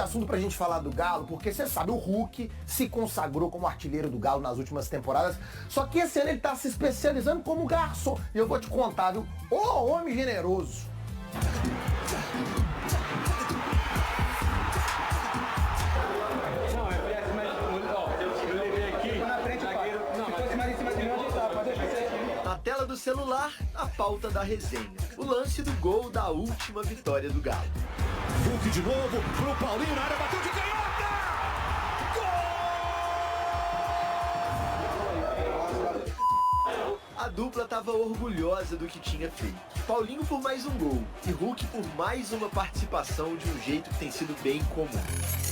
assunto pra gente falar do Galo, porque você sabe, o Hulk se consagrou como artilheiro do Galo nas últimas temporadas, só que esse ano ele tá se especializando como garçom. E eu vou te contar, viu? Ô homem generoso! Na tela do celular, a pauta da resenha. O lance do gol da última vitória do Galo. Hulk de novo, pro Paulinho na área, bateu de canhota! Gol! A dupla estava orgulhosa do que tinha feito. Paulinho por mais um gol e Hulk por mais uma participação de um jeito que tem sido bem comum.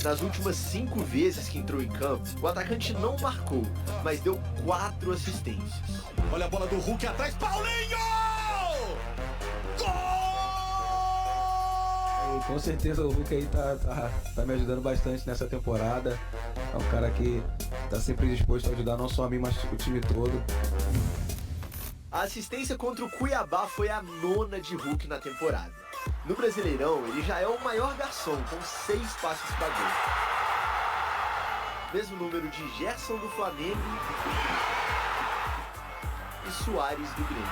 Nas últimas 5 vezes que entrou em campo, o atacante não marcou, mas deu 4 assistências. Olha a bola do Hulk atrás, Paulinho! Gol! Com certeza o Hulk aí tá me ajudando bastante nessa temporada. É um cara que tá sempre disposto a ajudar não só a mim, mas o time todo. A assistência contra o Cuiabá foi a 9ª de Hulk na temporada. No Brasileirão, ele já é o maior garçom, com 6 passes para gol. Mesmo número de Gerson do Flamengo e Soares do Grêmio.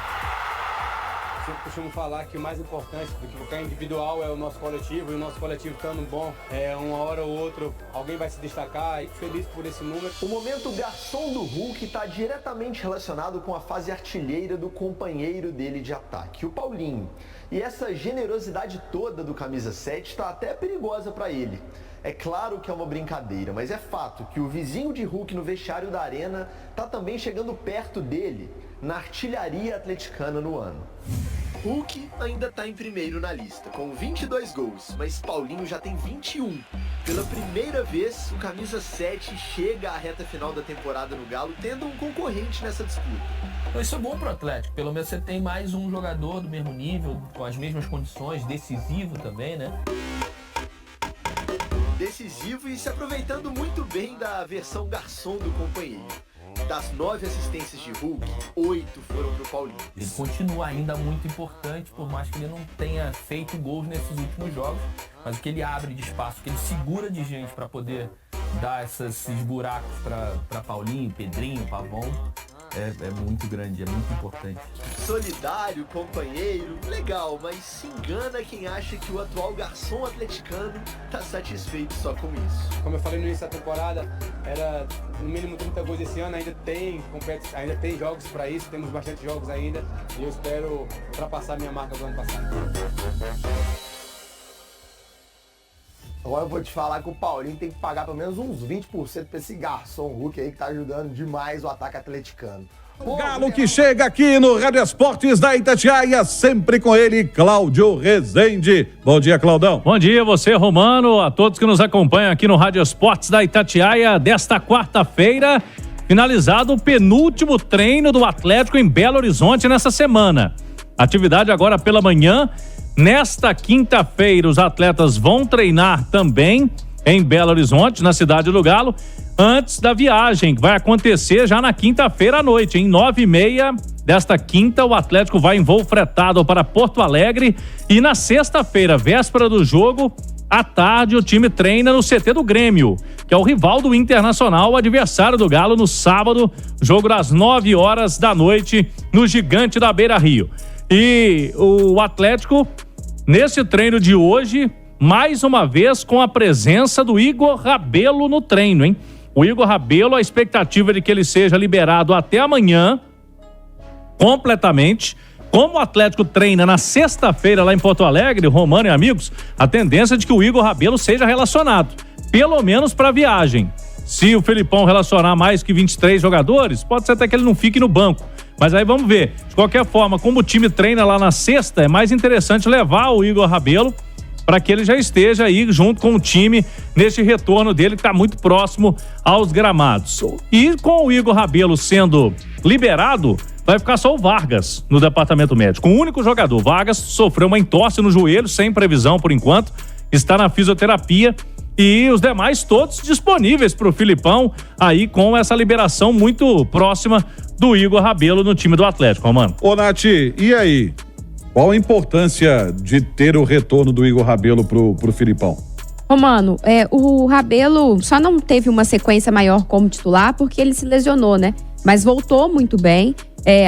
Eu costumo falar que o mais importante do que qualquer individual é o nosso coletivo, e o nosso coletivo estando bom, uma hora ou outra alguém vai se destacar, e feliz por esse número. O momento garçom do Hulk está diretamente relacionado com a fase artilheira do companheiro dele de ataque, o Paulinho. E essa generosidade toda do camisa 7 está até perigosa para ele. É claro que é uma brincadeira, mas é fato que o vizinho de Hulk no vestiário da Arena está também chegando perto dele na artilharia atleticana no ano. Hulk ainda está em primeiro na lista, com 22 gols, mas Paulinho já tem 21. Pela primeira vez, o camisa 7 chega à reta final da temporada no Galo, tendo um concorrente nessa disputa. Isso é bom pro Atlético, pelo menos você tem mais um jogador do mesmo nível, com as mesmas condições, decisivo também, né? Decisivo e se aproveitando muito bem da versão garçom do companheiro. Das 9 assistências de Hulk, 8 foram pro Paulinho. Ele continua ainda muito importante, por mais que ele não tenha feito gols nesses últimos jogos, mas o que ele abre de espaço, o que ele segura de gente para poder dar esses buracos para Paulinho, Pedrinho, Pavão, é muito grande, é muito importante. Solidário, companheiro, legal, mas se engana quem acha que o atual garçom atleticano tá satisfeito só com isso. Como eu falei no início da temporada, era no mínimo 30 gols esse ano, ainda tem jogos para isso, temos bastante jogos ainda, e eu espero ultrapassar minha marca do ano passado. Agora eu vou te falar que o Paulinho tem que pagar pelo menos uns 20% pra esse garçom Hulk aí que tá ajudando demais o ataque atleticano. Galo que chega aqui no Rádio Esportes da Itatiaia, sempre com ele, Cláudio Rezende. Bom dia, Claudão. Bom dia, você, Romano, a todos que nos acompanham aqui no Rádio Esportes da Itatiaia, desta quarta-feira, finalizado o penúltimo treino do Atlético em Belo Horizonte nessa semana. Atividade agora pela manhã. Nesta quinta-feira, os atletas vão treinar também em Belo Horizonte, na cidade do Galo, antes da viagem, que vai acontecer já na quinta-feira à noite, em 9h30 desta quinta, o Atlético vai em voo fretado para Porto Alegre, e na sexta-feira, véspera do jogo, à tarde, o time treina no CT do Grêmio, que é o rival do Internacional, o adversário do Galo, no sábado, jogo das 9h da noite, no Gigante da Beira-Rio. E o Atlético, nesse treino de hoje, mais uma vez com a presença do Igor Rabelo no treino, hein? O Igor Rabelo, a expectativa é de que ele seja liberado até amanhã, completamente. Como o Atlético treina na sexta-feira lá em Porto Alegre, Romano e amigos, a tendência é de que o Igor Rabelo seja relacionado, pelo menos para a viagem. Se o Felipão relacionar mais que 23 jogadores, pode ser até que ele não fique no banco. Mas aí vamos ver. De qualquer forma, como o time treina lá na sexta, é mais interessante levar o Igor Rabelo para que ele já esteja aí junto com o time neste retorno dele, que está muito próximo aos gramados. E com o Igor Rabelo sendo liberado, vai ficar só o Vargas no departamento médico. O único jogador. Vargas sofreu uma entorse no joelho, sem previsão por enquanto, está na fisioterapia. E os demais todos disponíveis para o Filipão, aí com essa liberação muito próxima do Igor Rabelo no time do Atlético, Romano. Ô, Nath, e aí? Qual a importância de ter o retorno do Igor Rabelo pro Filipão? Romano, o Rabelo só não teve uma sequência maior como titular porque ele se lesionou, né? Mas voltou muito bem.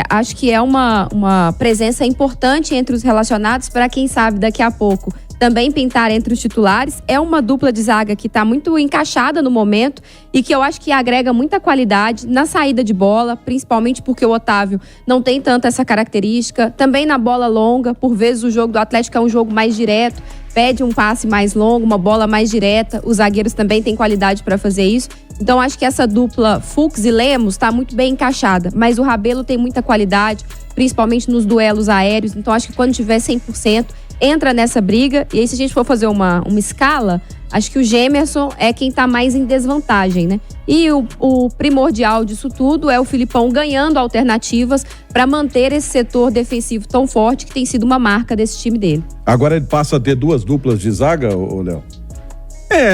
Acho que é uma presença importante entre os relacionados para quem sabe daqui a pouco também pintar entre os titulares. É uma dupla de zaga que está muito encaixada no momento e que eu acho que agrega muita qualidade na saída de bola, principalmente porque o Otávio não tem tanto essa característica. Também na bola longa, por vezes o jogo do Atlético é um jogo mais direto, pede um passe mais longo, uma bola mais direta. Os zagueiros também têm qualidade para fazer isso. Então acho que essa dupla Fux e Lemos está muito bem encaixada, mas o Rabelo tem muita qualidade, principalmente nos duelos aéreos. Então acho que quando tiver 100%, entra nessa briga. E aí, se a gente for fazer uma escala, acho que o Gemerson é quem tá mais em desvantagem, né? E o primordial disso tudo é o Filipão ganhando alternativas para manter esse setor defensivo tão forte que tem sido uma marca desse time dele. Agora ele passa a ter 2 duplas de zaga, ô Léo?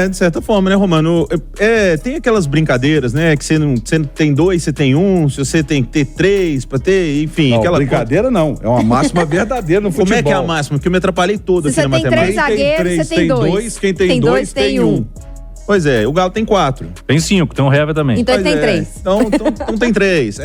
De certa forma, né, Romano? Tem aquelas brincadeiras, né? Que você não tem 2, você tem 1, se você tem que ter 3 pra ter, enfim. Não, aquela brincadeira não, é uma máxima verdadeira no futebol. Como é que é a máxima? Porque eu me atrapalhei todo aqui na matemática. Se você tem 3 zagueiros, você tem 2. Quem tem 2 tem 1. Pois é, o Galo tem 4. Tem 5, tem um Hever também. Então ele tem 3. Então tem 3.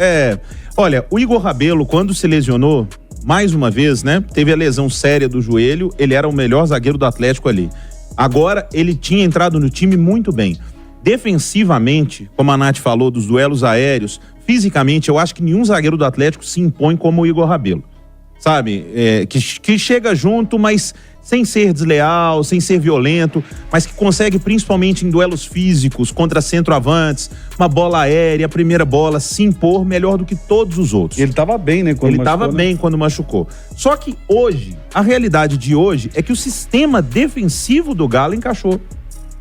Olha, o Igor Rabelo, quando se lesionou, mais uma vez, né? Teve a lesão séria do joelho, ele era o melhor zagueiro do Atlético ali. Agora, ele tinha entrado no time muito bem. Defensivamente, como a Nath falou, dos duelos aéreos, fisicamente, eu acho que nenhum zagueiro do Atlético se impõe como o Igor Rabelo. Sabe? Que chega junto, mas sem ser desleal, sem ser violento, mas que consegue, principalmente em duelos físicos, contra centroavantes, uma bola aérea, a primeira bola, se impor melhor do que todos os outros. Ele estava bem, né? Ele estava bem quando machucou. Só que hoje, a realidade de hoje é que o sistema defensivo do Galo encaixou.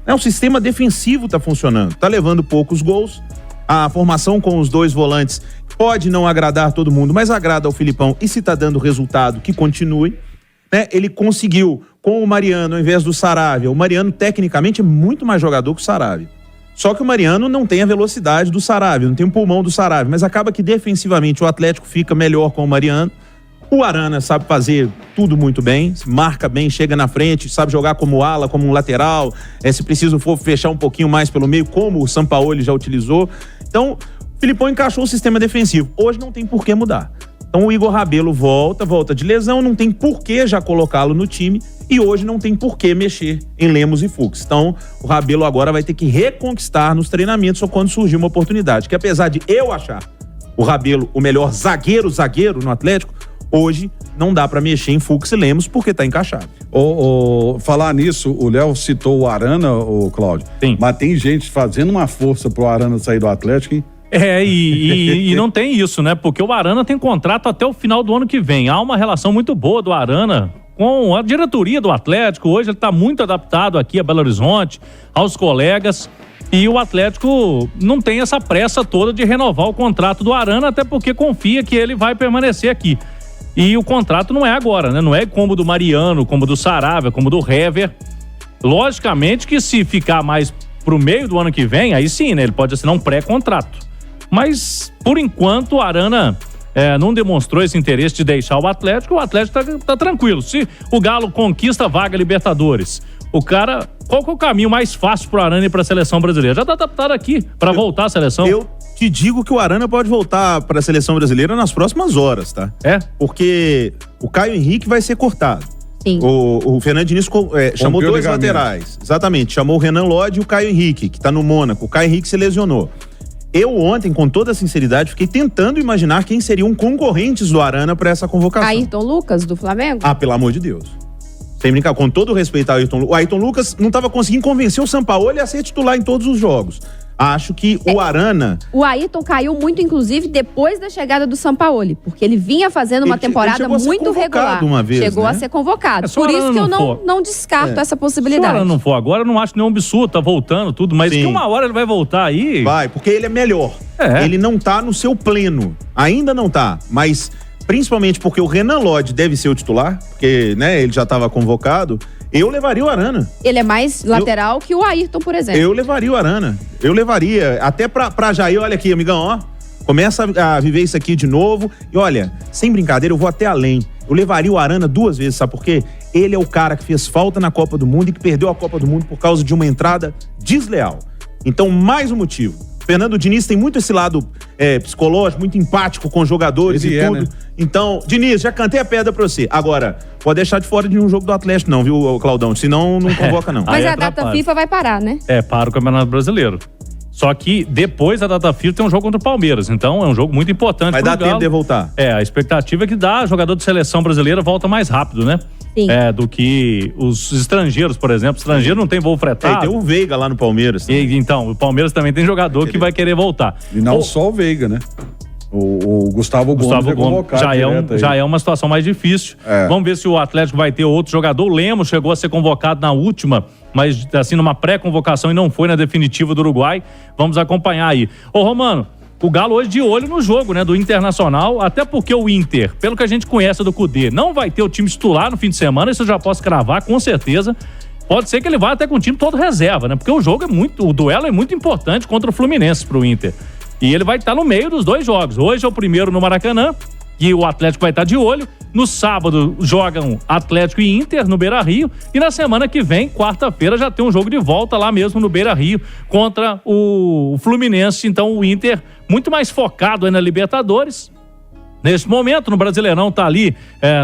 O sistema defensivo está funcionando, está levando poucos gols. A formação com os 2 volantes pode não agradar todo mundo, mas agrada ao Filipão, e se está dando resultado, que continue. Ele conseguiu com o Mariano ao invés do Saravia. O Mariano tecnicamente é muito mais jogador que o Saravia. Só que o Mariano não tem a velocidade do Saravia, não tem o pulmão do Saravia, mas acaba que defensivamente o Atlético fica melhor com o Mariano. O Arana sabe fazer tudo muito bem, marca bem, chega na frente, sabe jogar como ala, como um lateral, se preciso for fechar um pouquinho mais pelo meio, como o Sampaoli já utilizou. Então, o Filipão encaixou o sistema defensivo. Hoje não tem por que mudar. Então o Igor Rabelo volta de lesão, não tem por que já colocá-lo no time e hoje não tem por que mexer em Lemos e Fux. Então o Rabelo agora vai ter que reconquistar nos treinamentos só quando surgir uma oportunidade. Que apesar de eu achar o Rabelo o melhor zagueiro no Atlético, hoje não dá pra mexer em Fux e Lemos porque tá encaixado. Falar nisso, o Léo citou o Arana, o Cláudio. Sim. Mas tem gente fazendo uma força pro Arana sair do Atlético, hein? E não tem isso, né? Porque o Arana tem contrato até o final do ano que vem. Há uma relação muito boa do Arana com a diretoria do Atlético. Hoje ele está muito adaptado aqui a Belo Horizonte, aos colegas. E o Atlético não tem essa pressa toda de renovar o contrato do Arana, até porque confia que ele vai permanecer aqui. E o contrato não é agora, né? Não é como do Mariano, como do Saravia, como do Hever. Logicamente que se ficar mais pro meio do ano que vem, aí sim, né? Ele pode assinar um pré-contrato. Mas, por enquanto, o Arana não demonstrou esse interesse de deixar o Atlético tá tranquilo. Se o Galo conquista a vaga Libertadores, qual que é o caminho mais fácil pro Arana ir pra seleção brasileira? Já tá adaptado aqui pra voltar à seleção. Eu te digo que o Arana pode voltar pra seleção brasileira nas próximas horas, tá? Porque o Caio Henrique vai ser cortado. Sim. O Fernando Diniz chamou 2 laterais. Exatamente, chamou o Renan Lodge e o Caio Henrique, que tá no Mônaco. O Caio Henrique se lesionou. Eu ontem, com toda a sinceridade, fiquei tentando imaginar quem seriam concorrentes do Arana para essa convocação. Ayrton Lucas, do Flamengo? Pelo amor de Deus. Sem brincar, com todo o respeito ao Ayrton Lucas. O Ayrton Lucas não estava conseguindo convencer o Sampaoli a ser titular em todos os jogos. Acho que o Arana... O Ayrton caiu muito, inclusive, depois da chegada do Sampaoli, porque ele vinha fazendo uma temporada muito regular. Uma vez, chegou a ser convocado. Por isso que eu não descarto essa possibilidade. Se o Arana não for agora, eu não acho nenhum absurdo, tá voltando tudo, mas que uma hora ele vai voltar aí... Vai, porque ele é melhor. Ele não tá no seu pleno. Ainda não tá, mas... Principalmente porque o Renan Lodge deve ser o titular, porque, né, ele já estava convocado. Eu levaria o Arana. Ele é mais lateral que o Ayrton, por exemplo. Eu levaria o Arana. Eu levaria. Até pra Jair, olha aqui, amigão, ó. Começa a viver isso aqui de novo. E olha, sem brincadeira, eu vou até além. Eu levaria o Arana 2 vezes, sabe por quê? Ele é o cara que fez falta na Copa do Mundo e que perdeu a Copa do Mundo por causa de uma entrada desleal. Então, mais um motivo. Fernando Diniz tem muito esse lado psicológico, muito empático com os jogadores e tudo. Né? Então, Diniz, já cantei a pedra pra você. Agora, pode deixar de fora de um jogo do Atlético não, viu, Claudão? Senão não convoca não. Mas a data FIFA vai parar, né? Para o Campeonato Brasileiro. Só que depois da data FIFA tem um jogo contra o Palmeiras. Então é um jogo muito importante. Vai dar tempo de voltar. A expectativa é que jogador de seleção brasileira volta mais rápido, né? Sim. Do que os estrangeiros, por exemplo. Estrangeiro não tem voo fretado. Tem o Veiga lá no Palmeiras. Então, o Palmeiras também tem jogador que vai querer voltar. E não só o Veiga, né? O Gustavo Gomes já é uma situação mais difícil. Vamos ver se o Atlético vai ter outro jogador. O Lemos chegou a ser convocado na última, mas assim, numa pré-convocação e não foi na definitiva do Uruguai. Vamos acompanhar aí. Ô, Romano, o Galo hoje de olho no jogo, né, do Internacional, até porque o Inter, pelo que a gente conhece do Cudê, não vai ter o time titular no fim de semana, isso eu já posso cravar com certeza. Pode ser que ele vá até com o time todo reserva, né? Porque o duelo é muito importante contra o Fluminense pro Inter. E ele vai estar no meio dos dois jogos. Hoje é o primeiro no Maracanã, e o Atlético vai estar de olho. No sábado jogam Atlético e Inter no Beira-Rio. E na semana que vem, quarta-feira, já tem um jogo de volta lá mesmo no Beira-Rio contra o Fluminense. Então o Inter muito mais focado aí na Libertadores. Nesse momento, no Brasileirão, tá ali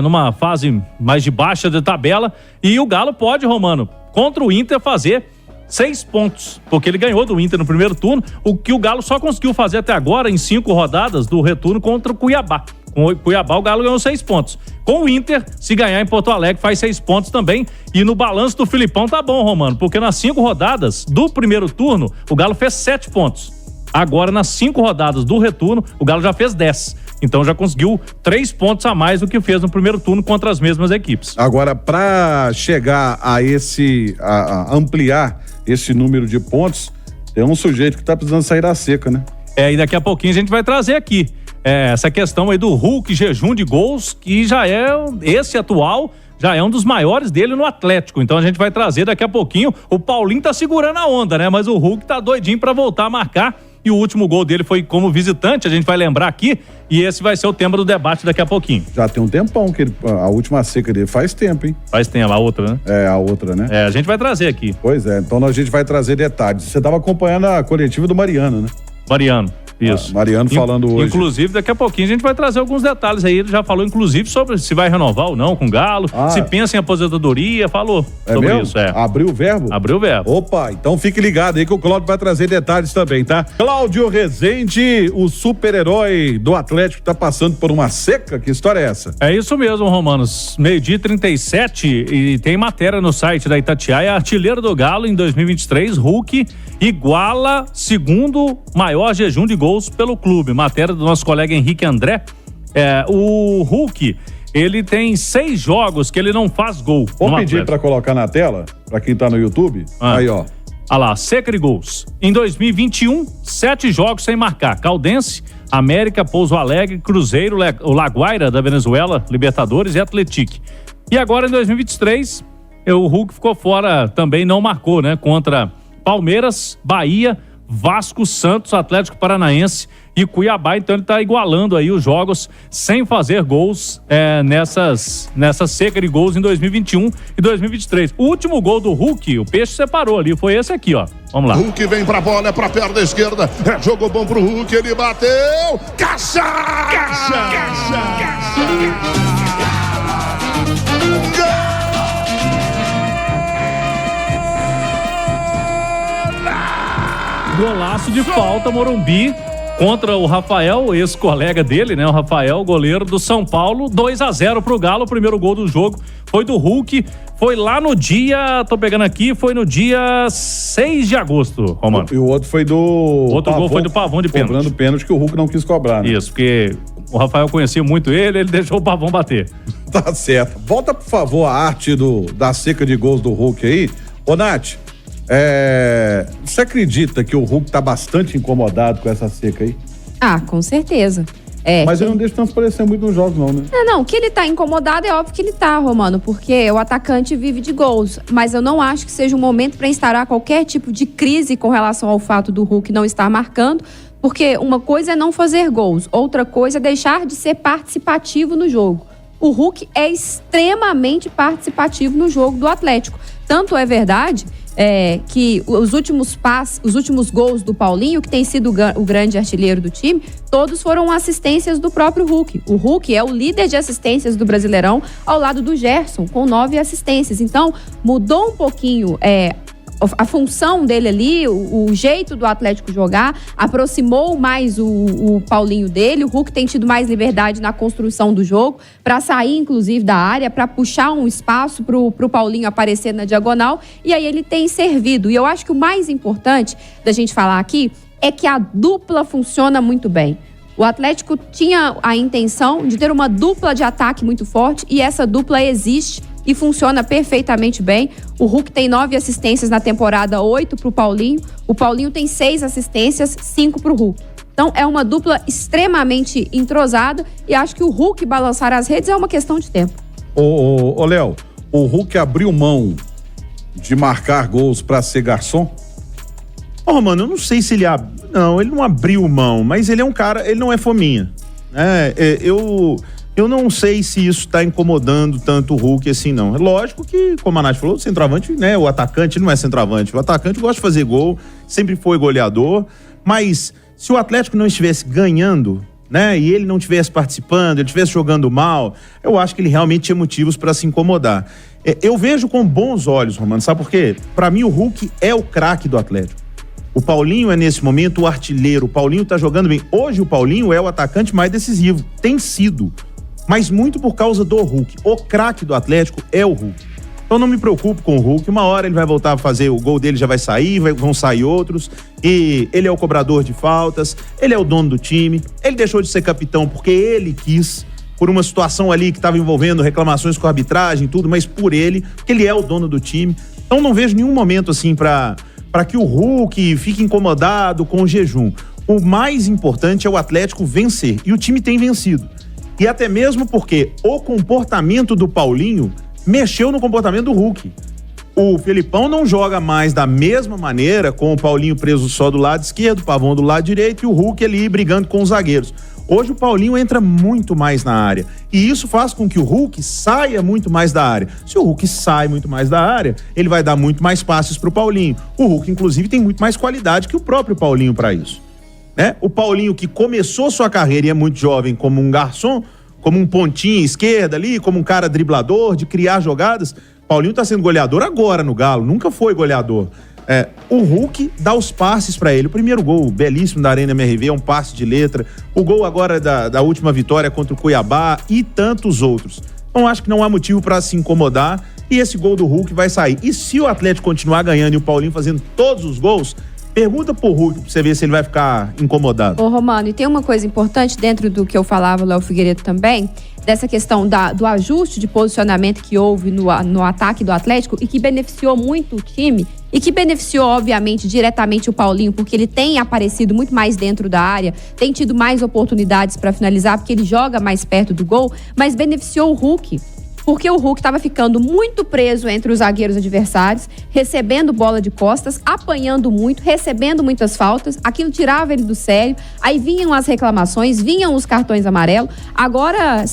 numa fase mais de baixa de tabela. E o Galo pode, Romano, contra o Inter fazer 6 pontos, porque ele ganhou do Inter no primeiro turno, o que o Galo só conseguiu fazer até agora em 5 rodadas do retorno contra o Cuiabá. Com o Cuiabá, o Galo ganhou 6 pontos. Com o Inter, se ganhar em Porto Alegre, faz 6 pontos também. E no balanço do Filipão tá bom, Romano, porque nas 5 rodadas do primeiro turno, o Galo fez 7 pontos. Agora, nas 5 rodadas do retorno, o Galo já fez 10. Então já conseguiu 3 pontos a mais do que fez no primeiro turno contra as mesmas equipes. Agora, para chegar a ampliar esse número de pontos, tem um sujeito que tá precisando sair da seca, né? E daqui a pouquinho a gente vai trazer aqui essa questão aí do Hulk, jejum de gols, que já é esse atual, já é um dos maiores dele no Atlético. Então a gente vai trazer daqui a pouquinho. O Paulinho tá segurando a onda, né? Mas o Hulk tá doidinho para voltar a marcar. E o último gol dele foi como visitante, a gente vai lembrar aqui, e esse vai ser o tema do debate daqui a pouquinho. Já tem um tempão que a última seca dele faz tempo, hein? Faz tempo, a outra, né? A outra, né? A gente vai trazer aqui. Pois é, então a gente vai trazer detalhes. Você tava acompanhando a coletiva do Mariano, né? Mariano. Isso. Mariano falando hoje. Inclusive, daqui a pouquinho a gente vai trazer alguns detalhes aí. Ele já falou, inclusive, sobre se vai renovar ou não com o Galo, se pensa em aposentadoria, falou sobre mesmo? Isso. Abriu o verbo? Abriu o verbo. Opa, então fique ligado aí que o Cláudio vai trazer detalhes também, tá? Cláudio Rezende, o super-herói do Atlético, tá passando por uma seca? Que história é essa? É isso mesmo, Romanos. 12h37 e tem matéria no site da Itatiaia. Artilheiro do Galo em 2023, Hulk iguala segundo maior jejum de gols pelo clube. Matéria do nosso colega Henrique André. O Hulk, ele tem 6 jogos que ele não faz gol. Vou pedir pra colocar na tela, pra quem tá no YouTube. Aí, ó. Olha lá, seca de gols. Em 2021, 7 jogos sem marcar. Caldense, América, Pouso Alegre, Cruzeiro, o Laguaira da Venezuela, Libertadores e Atlético. E agora em 2023, o Hulk ficou fora, também não marcou, né? Contra Palmeiras, Bahia, Vasco, Santos, Atlético Paranaense e Cuiabá. Então ele tá igualando aí os jogos sem fazer gols nessa seca de gols em 2021 e 2023. O último gol do Hulk, o Peixe separou ali, foi esse aqui, ó. Vamos lá. Hulk vem pra bola, é pra perna esquerda, jogou bom pro Hulk, ele bateu, caixa! Golaço de falta, Morumbi, contra o Rafael, ex-colega dele, né? O Rafael, goleiro do São Paulo, 2-0 pro Galo. O primeiro gol do jogo foi do Hulk. Foi lá no dia, tô pegando aqui, foi no dia 6 de agosto, Romano. E o outro foi do... Outro gol foi do Pavão de pênalti. Cobrando pênalti que o Hulk não quis cobrar, né? Isso, porque o Rafael conhecia muito ele deixou o Pavão bater. Tá certo. Volta, por favor, a arte da seca de gols do Hulk aí. Ô, Nath, você acredita que o Hulk tá bastante incomodado com essa seca aí? Com certeza. Mas ele não deixa transparecer muito nos jogos, não, né? Não, que ele tá incomodado é óbvio que ele tá, Romano, porque o atacante vive de gols. Mas eu não acho que seja um momento para instaurar qualquer tipo de crise com relação ao fato do Hulk não estar marcando, porque uma coisa é não fazer gols, outra coisa é deixar de ser participativo no jogo. o Hulk é extremamente participativo no jogo do Atlético. Tanto é verdade que os últimos gols do Paulinho, que tem sido o grande artilheiro do time, todos foram assistências do próprio Hulk. O Hulk é o líder de assistências do Brasileirão, ao lado do Gerson, com 9 assistências. Então, mudou um pouquinho a função dele ali, o jeito do Atlético jogar, aproximou mais o Paulinho dele. O Hulk tem tido mais liberdade na construção do jogo, para sair, inclusive, da área, para puxar um espaço pro Paulinho aparecer na diagonal, e aí ele tem servido. E eu acho que o mais importante da gente falar aqui é que a dupla funciona muito bem. O Atlético tinha a intenção de ter uma dupla de ataque muito forte, e essa dupla existe e funciona perfeitamente bem. O Hulk tem 9 assistências na temporada, 8 pro Paulinho. O Paulinho tem 6 assistências, 5 pro Hulk. Então é uma dupla extremamente entrosada, e acho que o Hulk balançar as redes é uma questão de tempo. Ô Léo, o Hulk abriu mão de marcar gols pra ser garçom? Mano, eu não sei se ele não, ele não abriu mão, mas ele é um cara, ele não é fominha. Eu não sei se isso tá incomodando tanto o Hulk assim, não. É lógico que, como a Nath falou, o centroavante, né? O atacante não é centroavante. O atacante gosta de fazer gol, sempre foi goleador. Mas se o Atlético não estivesse ganhando, né? E ele não estivesse participando, ele estivesse jogando mal, eu acho que ele realmente tinha motivos para se incomodar. Eu vejo com bons olhos, Romano, sabe por quê? Para mim, o Hulk é o craque do Atlético. O Paulinho é, nesse momento, o artilheiro. O Paulinho tá jogando bem. Hoje, o Paulinho é o atacante mais decisivo. Tem sido. Mas muito por causa do Hulk. O craque do Atlético é o Hulk. Então não me preocupo com o Hulk. Uma hora ele vai voltar a fazer, o gol dele já vai sair, vão sair outros. E ele é o cobrador de faltas, ele é o dono do time. Ele deixou de ser capitão porque ele quis, por uma situação ali que estava envolvendo reclamações com a arbitragem e tudo, mas por ele, porque ele é o dono do time. Então não vejo nenhum momento assim para que o Hulk fique incomodado com o jejum. O mais importante é o Atlético vencer. E o time tem vencido. E até mesmo porque o comportamento do Paulinho mexeu no comportamento do Hulk. O Felipão não joga mais da mesma maneira, com o Paulinho preso só do lado esquerdo, o Pavão do lado direito e o Hulk ali brigando com os zagueiros. Hoje o Paulinho entra muito mais na área. E isso faz com que o Hulk saia muito mais da área. Se o Hulk sai muito mais da área, ele vai dar muito mais passes pro Paulinho. O Hulk, inclusive, tem muito mais qualidade que o próprio Paulinho para isso. O Paulinho, que começou sua carreira e é muito jovem como um garçom, como um pontinha esquerda ali, como um cara driblador, de criar jogadas. Paulinho tá sendo goleador agora no Galo, nunca foi goleador. O Hulk dá os passes para ele. O primeiro gol belíssimo da Arena MRV é um passe de letra. O gol agora da última vitória contra o Cuiabá e tantos outros. Então acho que não há motivo para se incomodar e esse gol do Hulk vai sair. E se o Atlético continuar ganhando e o Paulinho fazendo todos os gols, pergunta pro Hulk pra você ver se ele vai ficar incomodado. Ô Romano, e tem uma coisa importante dentro do que eu falava, Léo Figueiredo também, dessa questão do ajuste de posicionamento que houve no ataque do Atlético e que beneficiou muito o time e que beneficiou, obviamente, diretamente o Paulinho, porque ele tem aparecido muito mais dentro da área, tem tido mais oportunidades para finalizar, porque ele joga mais perto do gol, mas beneficiou o Hulk. Porque o Hulk estava ficando muito preso entre os zagueiros adversários, recebendo bola de costas, apanhando muito, recebendo muitas faltas. Aquilo tirava ele do sério. Aí vinham as reclamações, vinham os cartões amarelos. Agora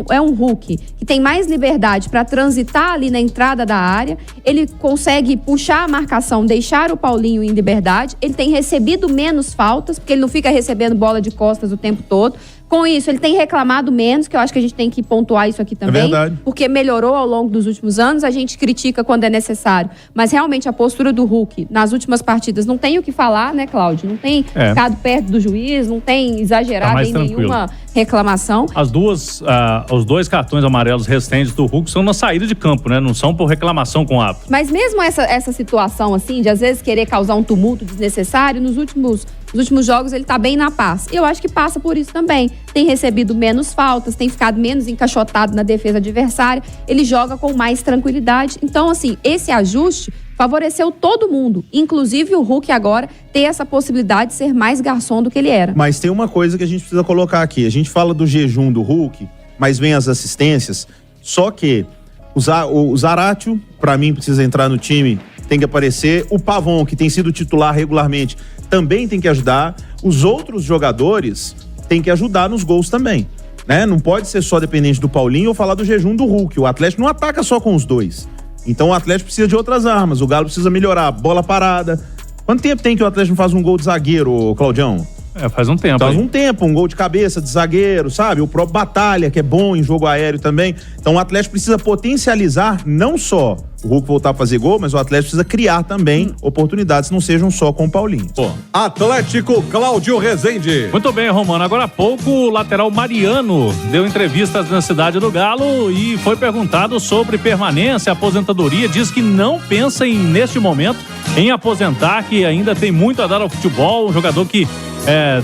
é um Hulk que tem mais liberdade para transitar ali na entrada da área. Ele consegue puxar a marcação, deixar o Paulinho em liberdade. Ele tem recebido menos faltas, porque ele não fica recebendo bola de costas o tempo todo. Com isso, ele tem reclamado menos, que eu acho que a gente tem que pontuar isso aqui também. É verdade. Porque melhorou ao longo dos últimos anos, a gente critica quando é necessário. Mas realmente a postura do Hulk nas últimas partidas não tem o que falar, né, Cláudio? Não tem ficado perto do juiz, não tem exagerado em nenhuma reclamação. Os dois cartões amarelos restantes do Hulk são na saída de campo, né? Não são por reclamação com o árbitro. Mas mesmo essa situação, assim, de às vezes querer causar um tumulto desnecessário, nos últimos jogos ele tá bem na paz. Eu acho que passa por isso também. Tem recebido menos faltas, tem ficado menos encaixotado na defesa adversária, ele joga com mais tranquilidade. Então, assim, esse ajuste favoreceu todo mundo, inclusive o Hulk agora ter essa possibilidade de ser mais garçom do que ele era. Mas tem uma coisa que a gente precisa colocar aqui. A gente fala do jejum do Hulk, mas vem as assistências, só que o Zaratio, pra mim, precisa entrar no time, tem que aparecer. O Pavão, que tem sido titular regularmente, também tem que ajudar. Os outros jogadores têm que ajudar nos gols também. né? Não pode ser só dependente do Paulinho ou falar do jejum do Hulk. O Atlético não ataca só com os dois. Então o Atlético precisa de outras armas. O Galo precisa melhorar. Bola parada. Quanto tempo tem que o Atlético não faz um gol de zagueiro, Claudião? Faz um tempo. Faz um tempo, um gol de cabeça de zagueiro, sabe? O próprio Batalha, que é bom em jogo aéreo também. Então o Atlético precisa potencializar não só o Hulk voltar a fazer gol, mas o Atlético precisa criar também oportunidades, não sejam só com o Paulinho. Atlético, Cláudio Rezende. Muito bem, Romano. Agora há pouco, o lateral Mariano deu entrevistas na Cidade do Galo e foi perguntado sobre permanência, aposentadoria. Diz que não pensa neste momento, em aposentar, que ainda tem muito a dar ao futebol. Um jogador que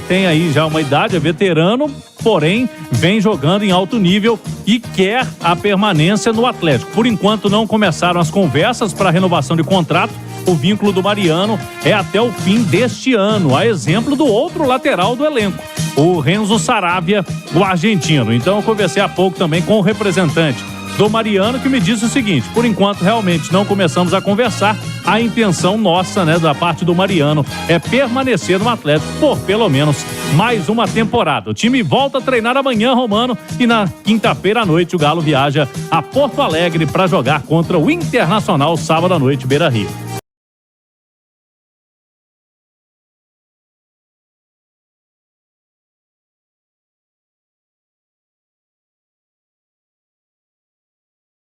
tem aí já uma idade, é veterano, porém vem jogando em alto nível e quer a permanência no Atlético. Por enquanto não começaram as conversas para renovação de contrato. O vínculo do Mariano é até o fim deste ano, a exemplo do outro lateral do elenco, o Renzo Saravia, o argentino. Então eu conversei há pouco também com o representante do Mariano, que me disse o seguinte: por enquanto realmente não começamos a conversar. A intenção nossa, né, da parte do Mariano, é permanecer no Atlético por pelo menos mais uma temporada. O time volta a treinar amanhã, Romano, e na quinta-feira à noite o Galo viaja a Porto Alegre para jogar contra o Internacional sábado à noite, Beira-Rio.